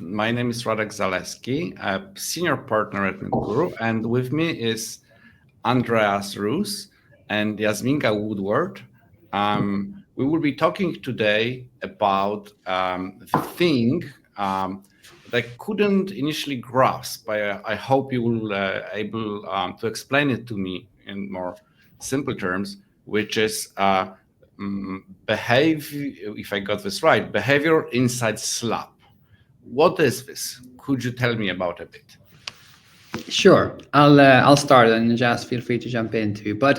My name is Radek Zaleski, a senior partner at Netguru, and with me is Andreas Roos and Yazminca Woodward. We will be talking today about the thing that I couldn't initially grasp. I hope you will able to explain it to me in more simple terms, which is if I got this right, behavior inside Slack. What is this? Could you tell me about a bit? Sure, I'll start, and just feel free to jump in too. But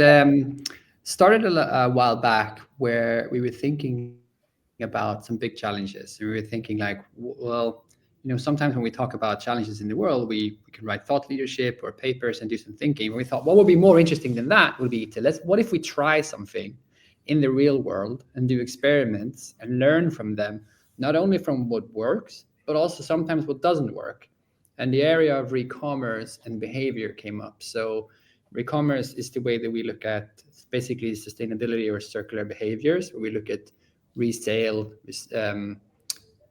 started a while back where we were thinking about some big challenges. We were thinking like, sometimes when we talk about challenges in the world, we can write thought leadership or papers and do some thinking. And we thought, what would be more interesting than that would be what if we try something in the real world and do experiments and learn from them, not only from what works, but also sometimes what doesn't work. And the area of re-commerce and behavior came up. So re-commerce is the way that we look at basically sustainability or circular behaviors, where we look at resale,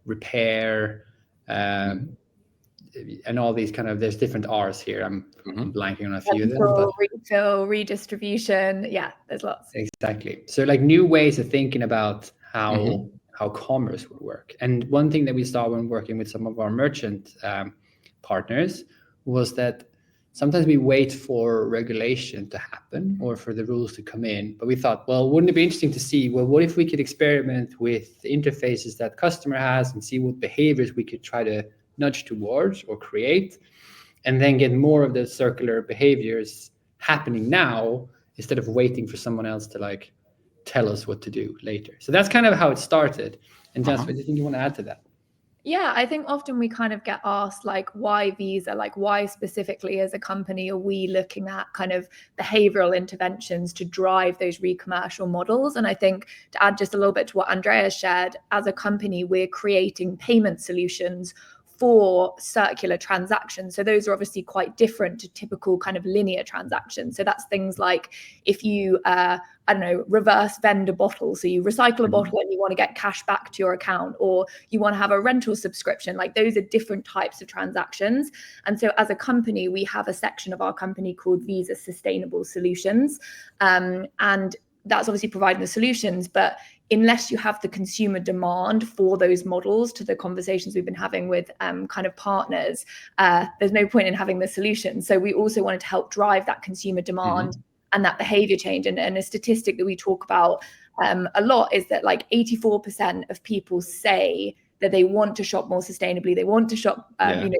repair, and all these there's different R's here. I'm blanking on a few of them. But refill, redistribution. Yeah, there's lots. Exactly. So like new ways of thinking about how commerce would work. And one thing that we saw when working with some of our merchant partners was that sometimes we wait for regulation to happen or for the rules to come in, but we thought, well, wouldn't it be interesting to see, well, what if we could experiment with the interfaces that customer has and see what behaviors we could try to nudge towards or create, and then get more of the circular behaviors happening now instead of waiting for someone else to like tell us what to do later. So that's kind of how it started. And Jess, what do you think you want to add to that? Yeah, I think often we kind of get asked like, why Visa? Like, why specifically as a company are we looking at kind of behavioral interventions to drive those re-commercial models? And I think to add just a little bit to what Andreas shared, as a company, we're creating payment solutions for circular transactions. So those are obviously quite different to typical kind of linear transactions. So that's things like if you, reverse vendor bottle. So you recycle a bottle and you want to get cash back to your account, or you want to have a rental subscription. Like those are different types of transactions. And so as a company, we have a section of our company called Visa Sustainable Solutions. And that's obviously providing the solutions, but unless you have the consumer demand for those models, to the conversations we've been having with kind of partners, there's no point in having the solution. So we also wanted to help drive that consumer demand and that behavior change. And a statistic that we talk about a lot is that like 84% of people say that they want to shop more sustainably. They want to shop,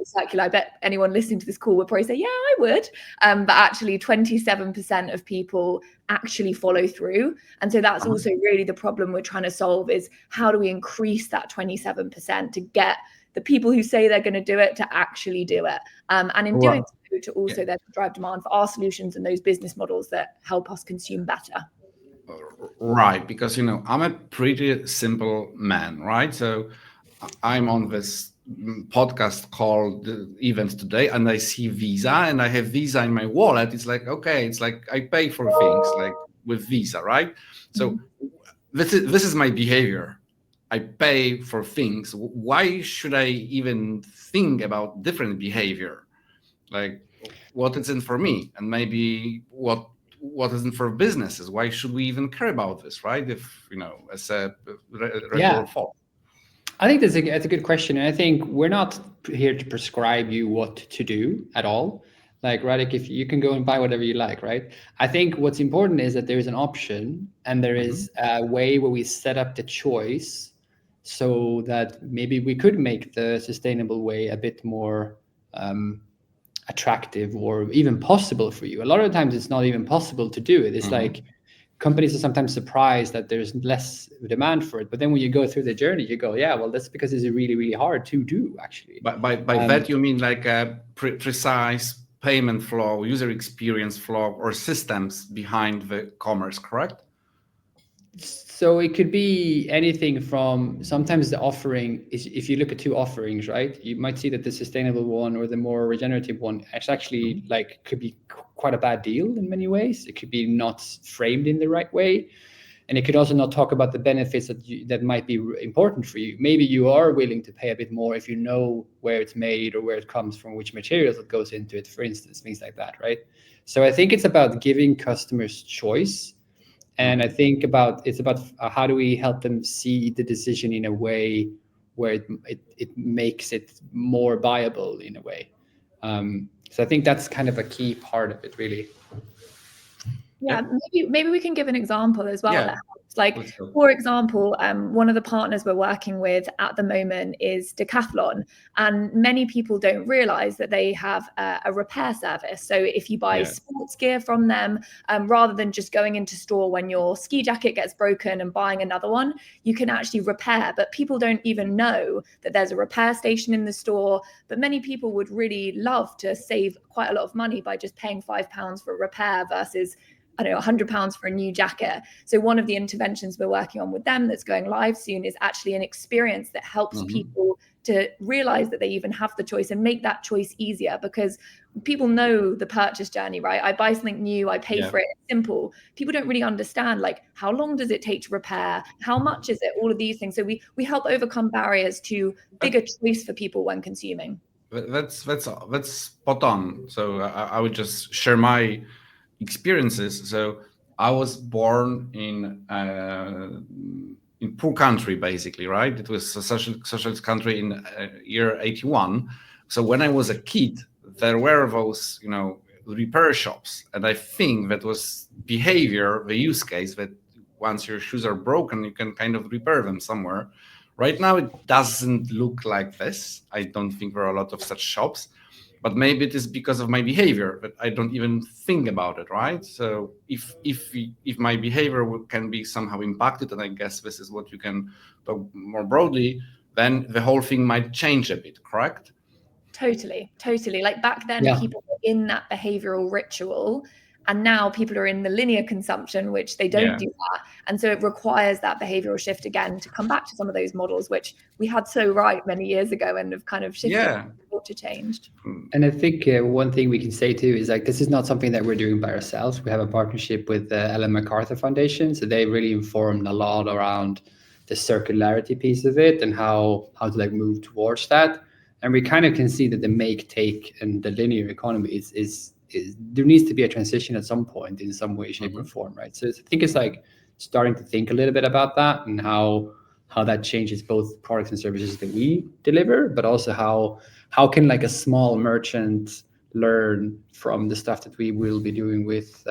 circular. I bet anyone listening to this call would probably say, yeah, I would. But actually 27% of people actually follow through. And so that's also really the problem we're trying to solve, is how do we increase that 27% to get the people who say they're going to do it to actually do it. And in doing so, to also then drive demand for our solutions and those business models that help us consume better. Right, because, I'm a pretty simple man, right? So I'm on this podcast called Events Today, and I see Visa, and I have Visa in my wallet. It's like, okay, it's like I pay for things like with Visa, right? So this is my behavior. I pay for things. Why should I even think about different behavior? Like what is in for me, and maybe what isn't for businesses? Why should we even care about this, right? If, as a regular folk. I think that's a good question. And I think we're not here to prescribe you what to do at all. Like, Radek, if you can go and buy whatever you like, right? I think what's important is that there is an option, and there is a way where we set up the choice so that maybe we could make the sustainable way a bit more attractive or even possible for you. A lot of times it's not even possible to do it. It's like companies are sometimes surprised that there's less demand for it. But then when you go through the journey, you go, yeah, well, that's because it's really, really hard to do, actually. But by that, you mean like a precise payment flow, user experience flow, or systems behind the commerce, correct? So it could be anything from, sometimes the offering is, if you look at two offerings, right, you might see that the sustainable one or the more regenerative one actually could be quite a bad deal in many ways. It could be not framed in the right way. And it could also not talk about the benefits that might be important for you. Maybe you are willing to pay a bit more if you know where it's made or where it comes from, which materials it goes into it, for instance, things like that, right? So I think it's about giving customers choice. And I think it's about how do we help them see the decision in a way where it makes it more viable in a way. So I think that's kind of a key part of it, really. Yeah, maybe we can give an example as well. Yeah. Like, for example, one of the partners we're working with at the moment is Decathlon, and many people don't realize that they have a repair service. So if you buy sports gear from them, rather than just going into store when your ski jacket gets broken and buying another one, you can actually repair. But people don't even know that there's a repair station in the store. But many people would really love to save quite a lot of money by just paying £5 for a repair versus, I don't know, £100 for a new jacket. So one of the interventions we're working on with them that's going live soon is actually an experience that helps people to realize that they even have the choice and make that choice easier, because people know the purchase journey, right? I buy something new, I pay for it, it's simple. People don't really understand, like, how long does it take to repair? How much is it? All of these things. So we help overcome barriers to bigger choice for people when consuming. That's spot on. So I would just share my experiences. So I was born in poor country, basically, right? It was a socialist country in year 81. So when I was a kid, there were those, repair shops, and I think that was behavior, the use case, that once your shoes are broken, you can kind of repair them somewhere. Right now, it doesn't look like this. I don't think there are a lot of such shops. But maybe it is because of my behavior, but I don't even think about it, right? So if my behavior can be somehow impacted, and I guess this is what you can talk more broadly, then the whole thing might change a bit, correct? Totally. Like back then, people were in that behavioral ritual, and now people are in the linear consumption, which they don't do that. And so it requires that behavioral shift again to come back to some of those models, which we had so right many years ago and have kind of shifted. To changed. And I think one thing we can say too is, like, this is not something that we're doing by ourselves. We have a partnership with the Ellen MacArthur Foundation, so they really informed a lot around the circularity piece of it and how to like move towards that. And we kind of can see that the make, take, and the linear economy is there needs to be a transition at some point in some way, shape, or form, right? So I think it's like starting to think a little bit about that and how that changes both products and services that we deliver, but also how can like a small merchant learn from the stuff that we will be doing with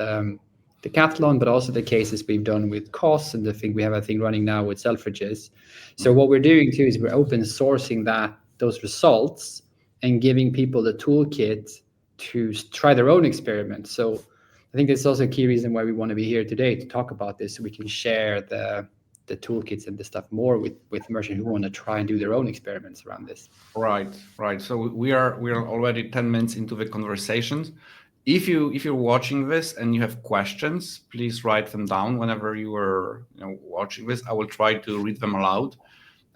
Decathlon, but also the cases we've done with COS and the thing we have a thing running now with Selfridges. So what we're doing too is we're open sourcing those results and giving people the toolkit to try their own experiments. So I think that's also a key reason why we want to be here today to talk about this, so we can share the toolkits and the stuff more with merchants who want to try and do their own experiments around this. Right. So we are already 10 minutes into the conversations. If you're watching this and you have questions, please write them down whenever you are watching this. I will try to read them aloud,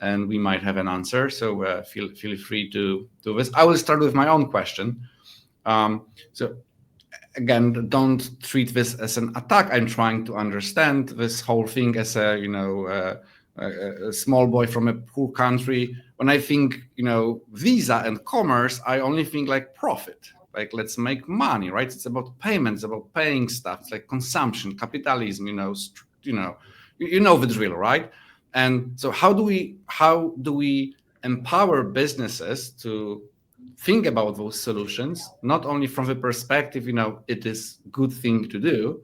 and we might have an answer. So feel free to do this. I will start with my own question. So again, don't treat this as an attack. I'm trying to understand this whole thing as a small boy from a poor country. When I think, Visa and commerce, I only think like profit. Like, let's make money, right? It's about payments, about paying stuff. It's like consumption, capitalism. You know the drill, right? And so, how do we empower businesses to think about those solutions, not only from the perspective, it is good thing to do,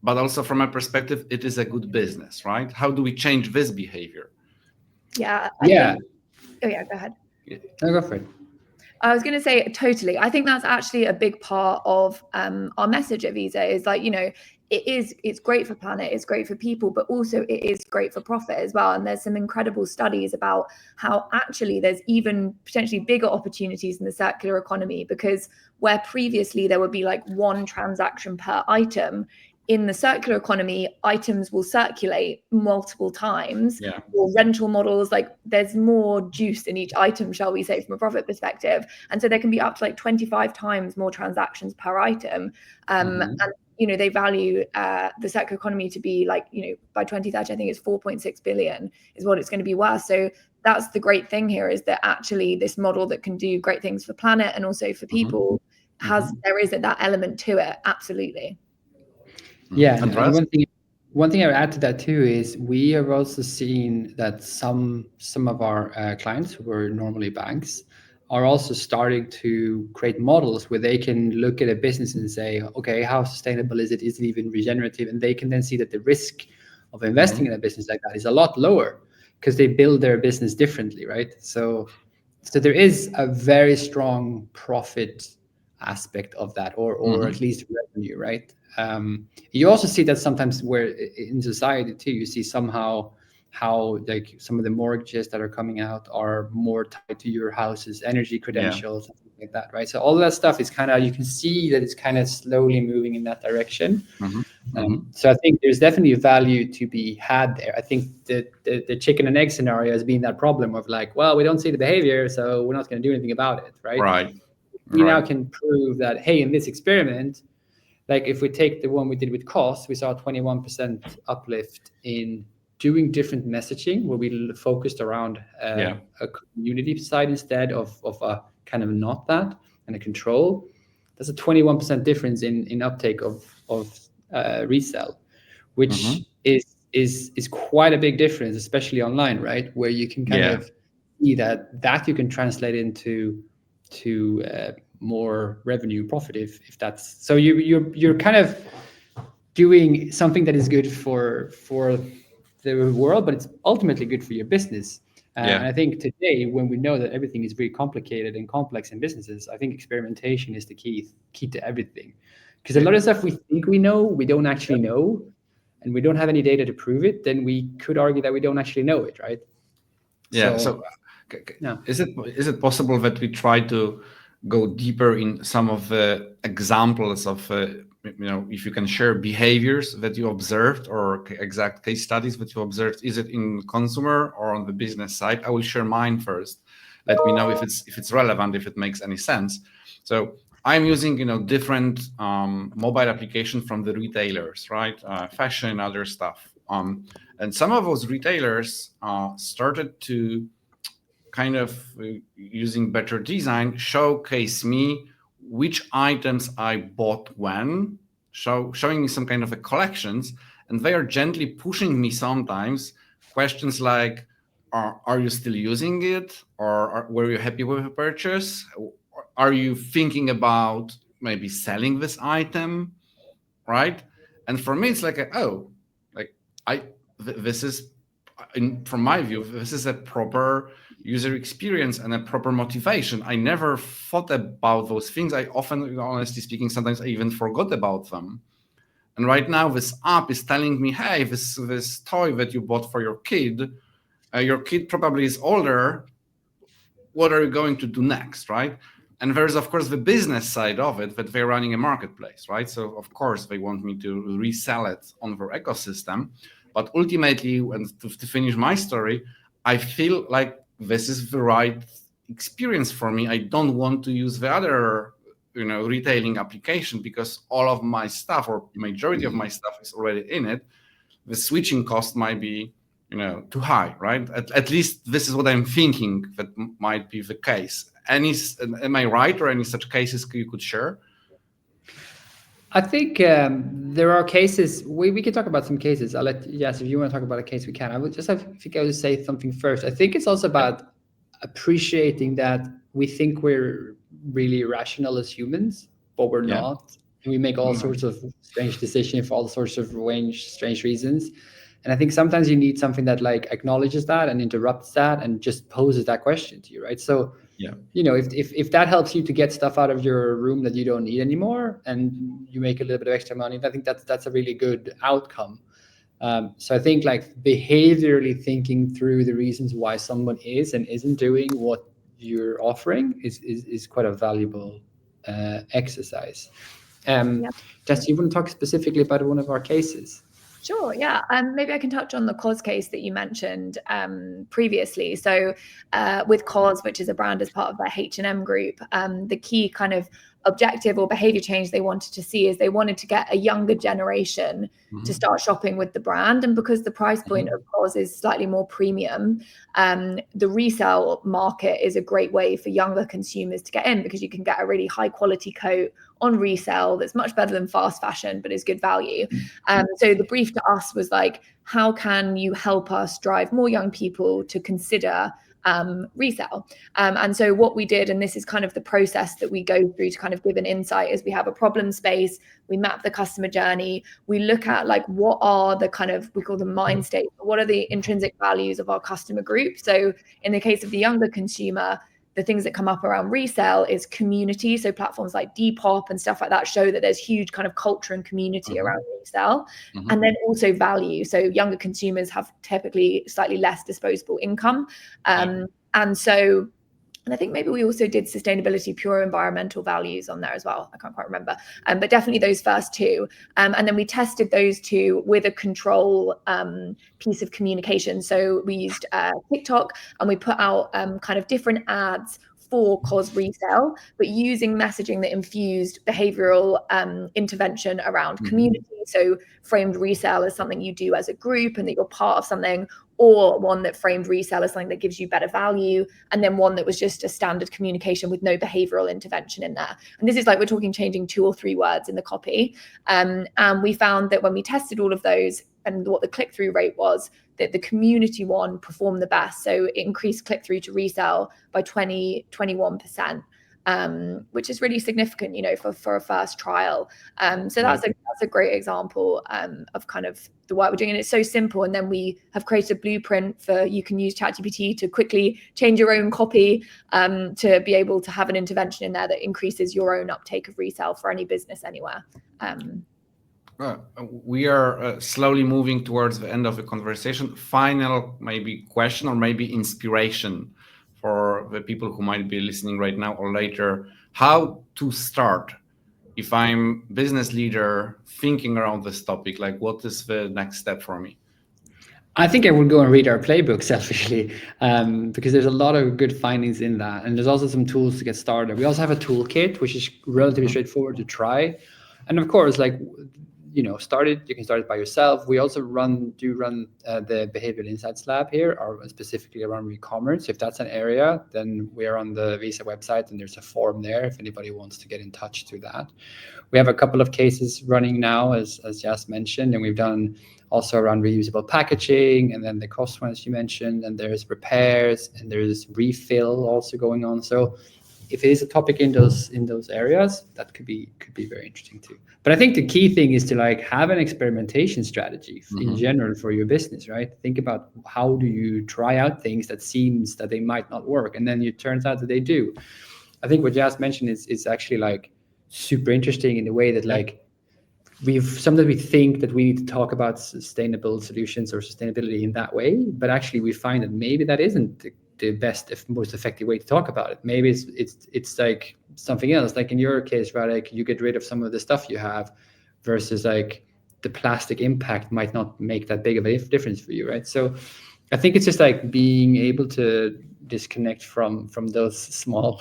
but also from a perspective, it is a good business, right? How do we change this behavior? I think, go ahead. No, go for it. I was going to say, totally. I think that's actually a big part of our message at Visa is like, it's great for planet, it's great for people, but also it is great for profit as well. And there's some incredible studies about how actually there's even potentially bigger opportunities in the circular economy, because where previously there would be like one transaction per item, in the circular economy, items will circulate multiple times. Or rental models, like there's more juice in each item, shall we say, from a profit perspective. And so there can be up to like 25 times more transactions per item. And they value the circular economy to be like, by 2030, I think it's 4.6 billion is what it's going to be worth. So that's the great thing here, is that actually this model that can do great things for planet and also for people there is that element to it. Absolutely. Yeah. And one thing I would add to that too is we have also seen that some of our clients who are normally banks are also starting to create models where they can look at a business and say, okay, how sustainable is it? Is it even regenerative? And they can then see that the risk of investing in a business like that is a lot lower because they build their business differently, right? So there is a very strong profit aspect of that, or at least revenue, right? You also see that sometimes where in society too, you see somehow how like some of the mortgages that are coming out are more tied to your house's energy credentials and things like that, right? So all of that stuff is kind of, you can see that it's kind of slowly moving in that direction. So I think there's definitely value to be had there. I think the chicken and egg scenario has been that problem of like, well, we don't see the behavior, so we're not going to do anything about it, right? We now can prove that, hey, in this experiment, like if we take the one we did with cost, we saw a 21% uplift in doing different messaging where we focused around a community side instead of a kind of not that and a control. There's a 21% difference in uptake of resell, which is quite a big difference, especially online, right? Where you can kind of see that you can translate into more revenue profit if that's so. You're kind of doing something that is good for the world, but it's ultimately good for your business. And I think today, when we know that everything is very complicated and complex in businesses, I think experimentation is the key to everything. Because a lot of stuff we think we know, we don't actually know, and we don't have any data to prove it, then we could argue that we don't actually know it, right? Is it possible that we try to go deeper in some of the examples of if you can share behaviors that you observed or exact case studies that you observed? Is it in consumer or on the business side? I will share mine first. Let me know if it's relevant, if it makes any sense. So I'm using different mobile applications from the retailers, right? Fashion, other stuff, and some of those retailers started to kind of using better design, showcase me which items I bought when, showing me some kind of a collections, and they are gently pushing me sometimes questions like, are you still using it? Or were you happy with the purchase? Are you thinking about maybe selling this item, right? And for me, it's like, this is, from my view, this is a proper user experience and a proper motivation. I never thought about those things. I often, honestly speaking, sometimes I even forgot about them. And right now, this app is telling me, hey, this toy that you bought for your kid probably is older. What are you going to do next, right? And there's, of course, the business side of it, that they're running a marketplace, right? So, of course, they want me to resell it on their ecosystem. But ultimately, to finish my story, I feel like this is the right experience for me. I don't want to use the other, retailing application because all of my stuff or majority of my stuff is already in it. The switching cost might be, too high, right? At least this is what I'm thinking that might be the case. Am I right, or any such cases you could share? I think there are cases. We can talk about some cases. I'll let if you want to talk about a case, we can. I would just think I would say something first. I think it's also about appreciating that we think we're really rational as humans, but we're not. And we make all sorts of strange decisions for all sorts of strange reasons. And I think sometimes you need something that like acknowledges that and interrupts that and just poses that question to you, right? So if that helps you to get stuff out of your room that you don't need anymore and you make a little bit of extra money, I think that's a really good outcome. So I think like behaviorally thinking through the reasons why someone is and isn't doing what you're offering is quite a valuable exercise. Jess, you want to talk specifically about one of our cases? Sure, yeah. Maybe I can touch on the COS case that you mentioned previously. So with COS, which is a brand as part of their H&M group, the key kind of objective or behavior change they wanted to see is they wanted to get a younger generation to start shopping with the brand. And because the price point of course is slightly more premium, the resale market is a great way for younger consumers to get in, because you can get a really high quality coat on resale that's much better than fast fashion but is good value. So the brief to us was like, how can you help us drive more young people to consider resale? And so what we did, and this is kind of the process that we go through to kind of give an insight, is we have a problem space, we map the customer journey, we look at like what are the kind of, we call them mind states, what are the intrinsic values of our customer group. So in the case of the younger consumer, the things that come up around resale is community. So platforms like Depop and stuff like that show that there's huge kind of culture and community around resale. And then also value. So younger consumers have typically slightly less disposable income. And I think maybe we also did sustainability, pure environmental values on there as well. I can't quite remember, but definitely those first two. And then we tested those two with a control piece of communication. So we used TikTok, and we put out kind of different ads for cause resale, but using messaging that infused behavioral intervention around community. So framed resale as something you do as a group and that you're part of something, or one that framed resale as something that gives you better value, and then one that was just a standard communication with no behavioral intervention in there. And this is like, we're talking changing 2 or 3 words in the copy. And we found that when we tested all of those and what the click-through rate was, that the community one performed the best. So it increased click-through to resale by 21%. Which is really significant, you know, for a first trial. So that's a great example of kind of the work we're doing, and it's so simple. And then we have created a blueprint for, you can use ChatGPT to quickly change your own copy to be able to have an intervention in there that increases your own uptake of resale for any business anywhere. We are slowly moving towards the end of the conversation. Final maybe question or maybe inspiration for the people who might be listening right now or later, how to start if I'm business leader thinking around this topic, like what is the next step for me? I think I would go and read our playbook selfishly, because there's a lot of good findings in that. And there's also some tools to get started. We also have a toolkit, which is relatively straightforward to try. And of course, like, you know, you can start it by yourself. We also do run the Behavioral Insights Lab here, or specifically around e-commerce. If that's an area, then we're on the Visa website, and there's a form there if anybody wants to get in touch through that. We have a couple of cases running now, as Jas mentioned, and we've done also around reusable packaging, and then the cost ones you mentioned, and there's repairs, and there's refill also going on. So if it is a topic in those areas, that could be very interesting too. But I think the key thing is to like have an experimentation strategy in general for your business, right? Think about how do you try out things that seems that they might not work, and then it turns out that they do. I think what Jas mentioned is actually like super interesting in the way that like sometimes we think that we need to talk about sustainable solutions or sustainability in that way, but actually we find that maybe that isn't the best, most effective way to talk about it. Maybe it's like something else. Like in your case, Radek, you get rid of some of the stuff you have, versus like the plastic impact might not make that big of a difference for you, right? So I think it's just like being able to disconnect from those small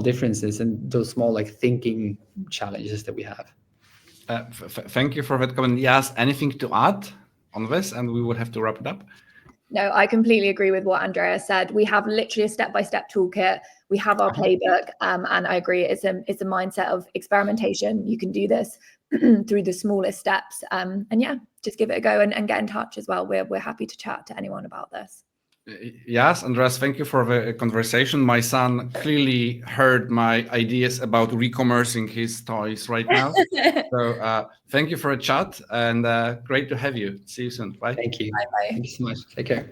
differences and those small like thinking challenges that we have. Thank you for that comment. Yes, anything to add on this, and we would have to wrap it up? No, I completely agree with what Andreas said. We have literally a step-by-step toolkit. We have our playbook, and I agree. It's a mindset of experimentation. You can do this through the smallest steps, and yeah, just give it a go and get in touch as well. We're happy to chat to anyone about this. Yes, Andreas, thank you for the conversation. My son clearly heard my ideas about re-commercing his toys right now. So thank you for a chat, and great to have you. See you soon. Bye. Thank you. Bye-bye. Thank you so much. Take care.